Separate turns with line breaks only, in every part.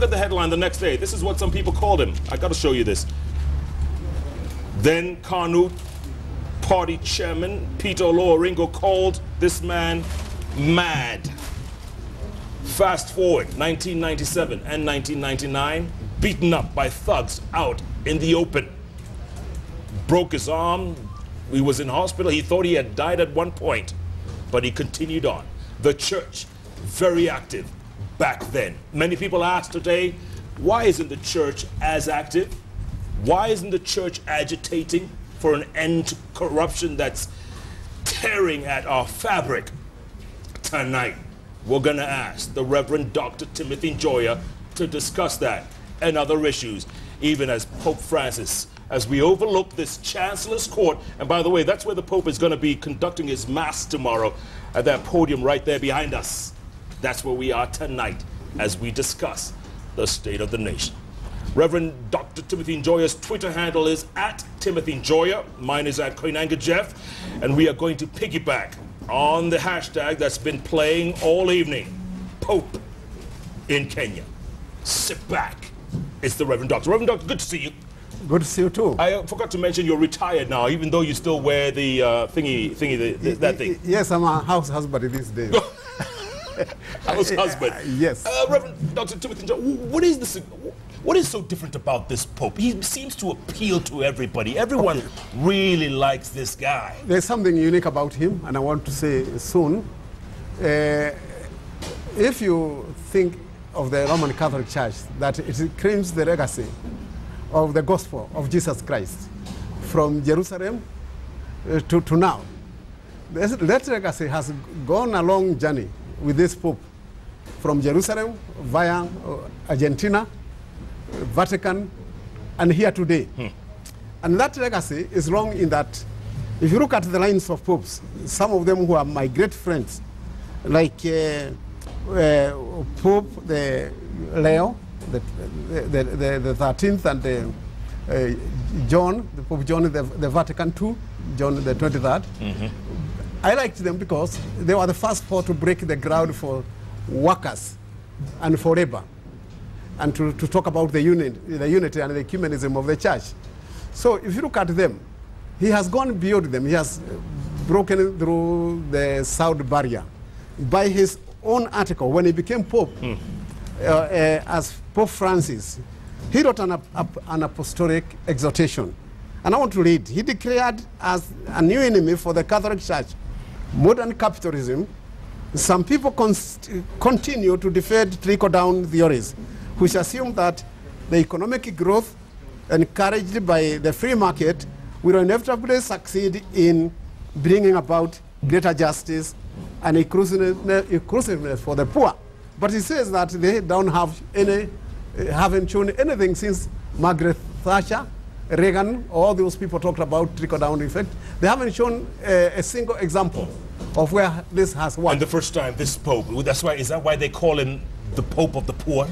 Look at the headline the next day. This is what some people called him. I got to show you this. Then KANU party chairman Peter Oloringo called this man mad. Fast forward 1997 and 1999, beaten up by thugs out in the open. Broke his arm. He was in hospital. He thought he had died at one point, but he continued on. The church, very active back then. Many people ask today, why isn't the church as active? Why isn't the church agitating for an end to corruption that's tearing at our fabric? Tonight, we're going to ask the Reverend Dr. Timothy Njoya to discuss that and other issues, even as Pope Francis, as we overlook this Chancellor's Court. And by the way, that's where the Pope is going to be conducting his Mass tomorrow, at that podium right there behind us. That's where we are tonight as we discuss the state of the nation. Reverend Dr. Timothy Njoya's Twitter handle is @Timothy Njoya. Mine is @Koinange Jeff. And we are going to piggyback on the hashtag that's been playing all evening, Pope in Kenya. Sit back. It's the Reverend Doctor. Reverend Doctor, good to see you.
Good to see you too.
I forgot to mention you're retired now, even though you still wear the that thing.
Yes, I'm a house husband these days.
House husband.
Yes.
Reverend Dr. Timothy Njoya, what is so different about this Pope? He seems to appeal to everybody. Everyone really likes this guy.
There's something unique about him, and I want to say soon. If you think of the Roman Catholic Church, that it claims the legacy of the gospel of Jesus Christ from Jerusalem to now. That legacy has gone a long journey with this Pope from Jerusalem via Argentina, Vatican, and here today. And that legacy is long in that if you look at the lines of popes, some of them who are my great friends, like Pope Leo, the 13th, and John, the Pope John, the Vatican II, John the 23rd. I liked them because they were the first four to break the ground for workers and for labor, and to talk about the unity and the ecumenism of the church. So if you look at them, he has gone beyond them. He has broken through the sound barrier. By his own article, when he became Pope, as Pope Francis, he wrote an apostolic exhortation. And I want to read. He declared as a new enemy for the Catholic Church modern capitalism. Some people continue to defend trickle-down theories, which assume that the economic growth encouraged by the free market will inevitably succeed in bringing about greater justice and inclusiveness for the poor. But he says that they haven't shown anything since Margaret Thatcher, Reagan, all those people talked about trickle-down effect. They haven't shown a single example of where this has worked.
And the first time this Pope, is that why they call him the Pope of the Poor?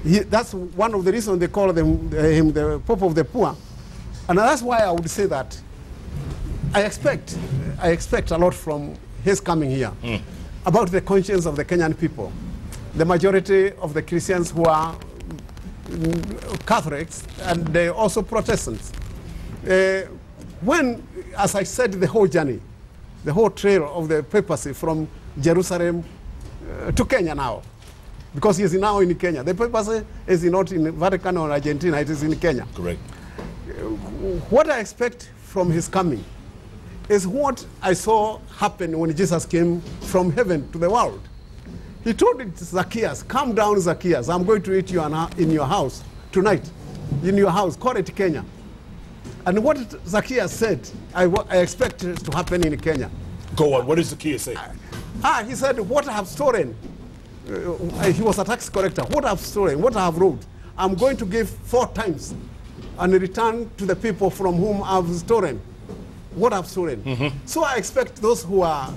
That's one of the reasons they call him the Pope of the Poor. And that's why I would say that I expect a lot from his coming here about the conscience of the Kenyan people. The majority of the Christians who are Catholics, and they're also Protestants. When, as I said, the whole journey, the whole trail of the papacy from Jerusalem to Kenya now, because he is now in Kenya. The papacy is not in Vatican or Argentina, it is in Kenya.
Correct.
What I expect from his coming is what I saw happen when Jesus came from heaven to the world. He told Zacchaeus, come down, Zacchaeus. I'm going to eat you in your house tonight. In your house, call it Kenya. And what Zacchaeus said, I expect it to happen in Kenya.
Go on, what did Zacchaeus say?
He said, what I have stolen. He was a tax collector. What I have stolen, what I have robbed, I'm going to give 4 times and return to the people from whom I've stolen what I've stolen. So I expect those who are...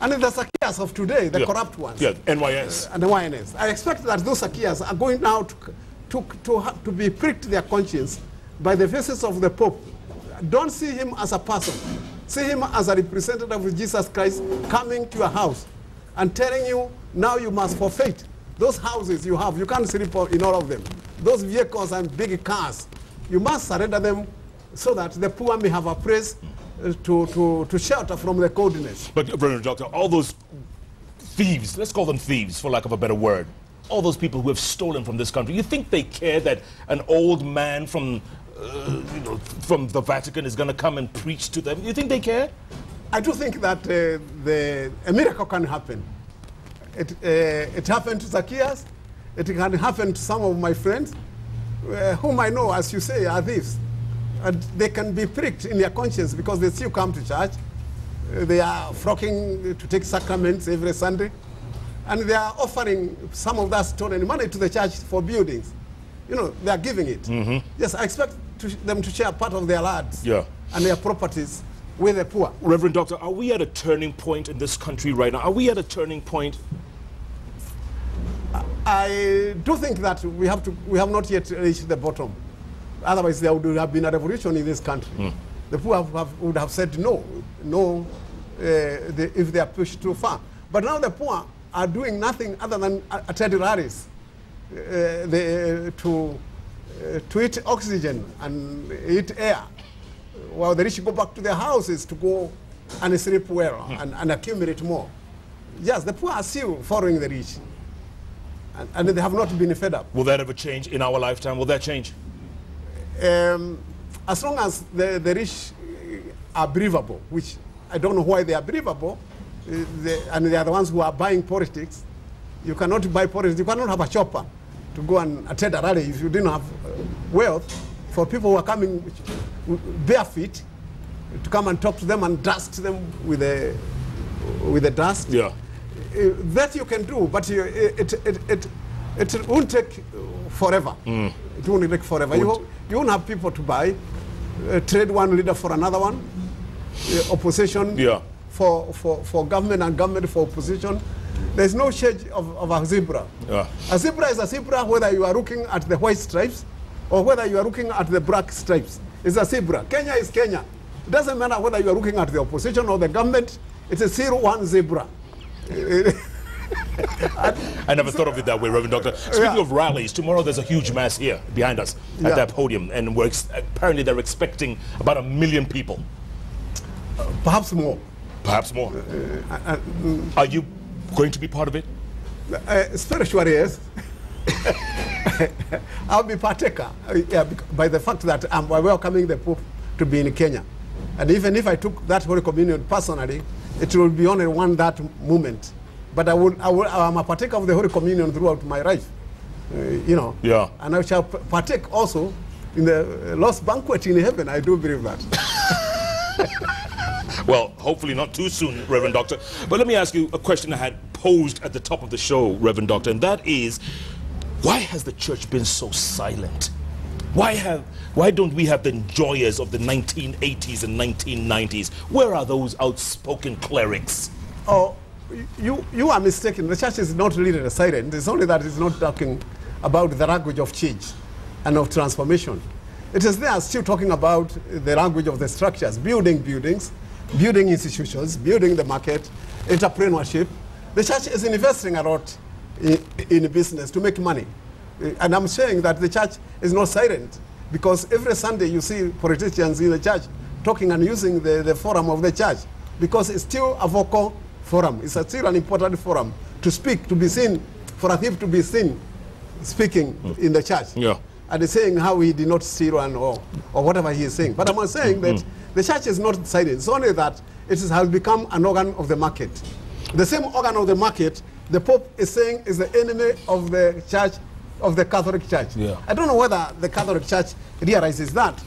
And the Zacchaeus of today, the corrupt ones.
Yeah, NYS.
And the YNS. I expect that those Zacchaeus are going now to be pricked their conscience by the faces of the Pope. Don't see him as a person. See him as a representative of Jesus Christ coming to your house and telling you now you must forfeit. Those houses you have, you can't sleep in all of them. Those vehicles and big cars, you must surrender them so that the poor may have a place to shelter from the coldness.
But, Reverend Doctor, all those thieves, let's call them thieves for lack of a better word, all those people who have stolen from this country, you think they care that an old man from, from the Vatican is going to come and preach to them? You think they care?
I do think that a miracle can happen. It happened to Zacchaeus. It can happen to some of my friends, whom I know, as you say, are thieves. And they can be pricked in their conscience because they still come to church. They are flocking to take sacraments every Sunday. And they are offering some of that stolen money to the church for buildings. You know, they are giving it. Mm-hmm. Yes, I expect them to share part of their lands and their properties with the poor.
Reverend Doctor, are we at a turning point in this country right now? Are we at a turning point?
I do think that we have not yet reached the bottom. Otherwise, there would have been a revolution in this country. Mm. The poor would have said no, if they are pushed too far. But now the poor are doing nothing other than attend rallies to eat oxygen and eat air, while the rich go back to their houses to go and sleep well and accumulate more. Yes, the poor are still following the rich, and they have not been fed up.
Will that ever change in our lifetime? Will that change?
As long as the rich are believable, which I don't know why they are believable, and they are the ones who are buying politics. You cannot buy politics. You cannot have a chopper to go and attend a rally if you didn't have wealth. For people who are coming bare feet to come and talk to them and dust them with the dust. Yeah, that you can do, but it won't take forever. Mm. It won't take forever. You won't have people to buy, trade one leader for another one, opposition. Yeah. For government and government for opposition. There's no shade of a zebra. Yeah. A zebra is a zebra whether you are looking at the white stripes or whether you are looking at the black stripes. It's a zebra. Kenya is Kenya. It doesn't matter whether you are looking at the opposition or the government. It's a 0-1 zebra.
I never thought of it that way, Reverend Doctor. Speaking of rallies, tomorrow there's a huge mass here behind us at that podium, and apparently they're expecting about 1 million people.
Perhaps more.
Perhaps more. Are you going to be part of it?
Spiritually, yes. I'll be partaker by the fact that I'm welcoming the Pope to be in Kenya. And even if I took that Holy Communion personally, it will be only that moment. But I'm a partaker of the Holy Communion throughout my life. You know. Yeah. And I shall partake also in the Lord's banquet in heaven. I do believe that.
Well, hopefully not too soon, Reverend Doctor. But let me ask you a question I had posed at the top of the show, Reverend Doctor, and that is, why has the church been so silent? Why don't we have the enjoyers of the 1980s and 1990s? Where are those outspoken clerics?
Oh, you are mistaken. The church is not really silent. It's only that it's not talking about the language of change and of transformation. It is there still talking about the language of the structures, building buildings, building institutions, building the market, entrepreneurship. The church is investing a lot in business to make money. And I'm saying that the church is not silent, because every Sunday you see politicians in the church talking and using the forum of the church, because it's still a vocal forum. It's still an important forum to speak, to be seen, for a thief to be seen speaking in the church. Yeah. And saying how he did not steal or whatever he is saying. But I'm saying that the church is not silent. It's only that it has become an organ of the market. The same organ of the market, the Pope is saying is the enemy of the church, of the Catholic Church. Yeah. I don't know whether the Catholic Church realizes that,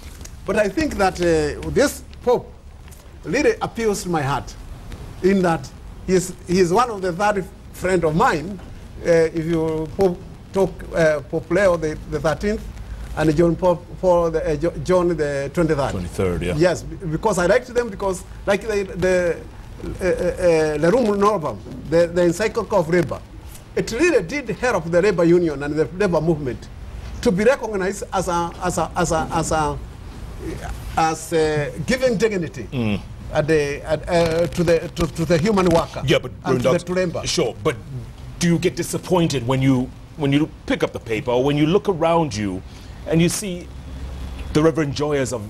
but I think that this Pope really appeals to my heart, in that he is one of the third friend of mine. If you talk Pope Leo the 13th and John John the 23rd. 23rd, yeah. Yes, because I liked them, because like the Rerum Novarum, the encyclical of labor, it really did help the labor union and the labor movement to be recognized as giving dignity to the human worker.
Yeah, but
and to the Tulemba.
Sure, but do you get disappointed when you pick up the paper or when you look around you and you see the Reverend Joyas of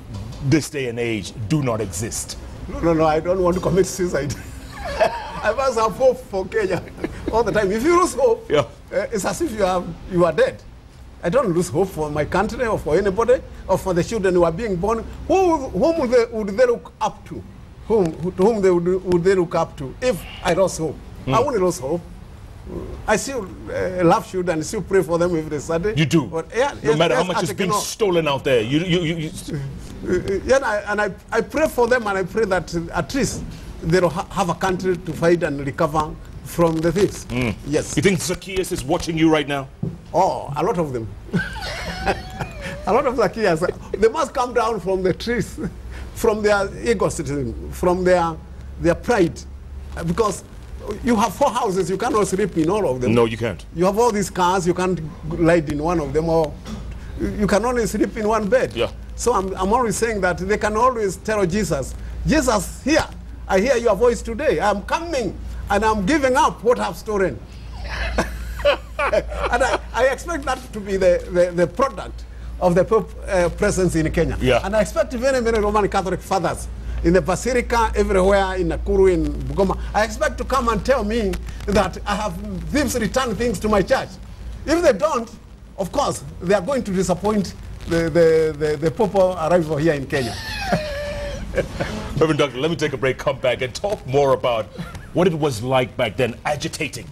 this day and age do not exist?
No, I don't want to commit suicide. I must have hope for Kenya all the time. If you lose hope,
yeah.
It's as if you are dead. I don't lose hope for my country or for anybody or for the children who are being born. Whom would they look up to? To whom would they look up to if I lost hope? I wouldn't lose hope. I still love children and still pray for them every Sunday.
You do?
But, yeah,
no matter how much is being stolen out there.
And I pray for them, and I pray that at least they'll have a country to fight and recover from the thieves. Yes.
You think Zacchaeus is watching you right now?
Oh, a lot of them. A lot of Zacchaeus. They must come down from the trees, from their egotism, from their pride. Because you have 4 houses, you cannot sleep in all of them.
No, you can't.
You have all these cars, you can't lie in one of them, or you can only sleep in one bed.
Yeah.
So I'm always saying that they can always tell Jesus, Jesus, here, I hear your voice today. I'm coming, and I'm giving up what I've stolen. And I expect that to be the product of the Pope presence in Kenya.
Yeah.
And I expect many Roman Catholic fathers in the Basilica, everywhere, in Nakuru, in Bugoma, I expect to come and tell me that I have thieves return things to my church. If they don't, of course, they are going to disappoint the Pope arrival here in Kenya.
Reverend Doctor, let me take a break, come back and talk more about what it was like back then, agitating.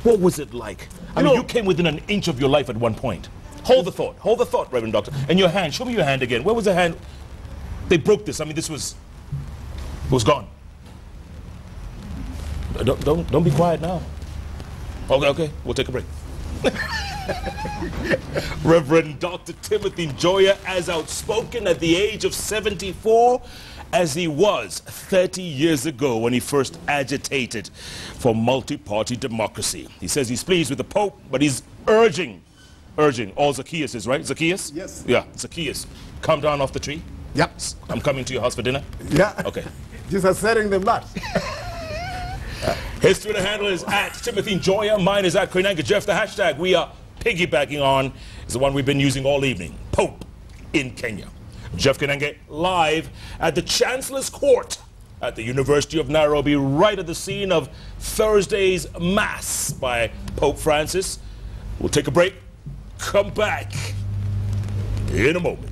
What was it like? I mean, you came within an inch of your life at one point. Hold the thought, Reverend Doctor. And your hand, show me your hand again. Where was the hand? They broke this. I mean, this was gone. Don't be quiet now. Okay, we'll take a break. Reverend Dr. Timothy Njoya, as outspoken at the age of 74 as he was 30 years ago when he first agitated for multi-party democracy. He says he's pleased with the Pope, but he's urging all Zacchaeus is, right? Zacchaeus?
Yes.
Yeah, Zacchaeus, come down off the tree.
Yep.
I'm coming to your house for dinner?
Yeah.
Okay.
Jesus setting them back.
His Twitter handle is @TimothyNjoya. Mine is @Koinange. Jeff, the hashtag we are piggybacking on is the one we've been using all evening. Pope in Kenya. Jeff Koinange live at the Chancellor's Court at the University of Nairobi, right at the scene of Thursday's Mass by Pope Francis. We'll take a break. Come back in a moment.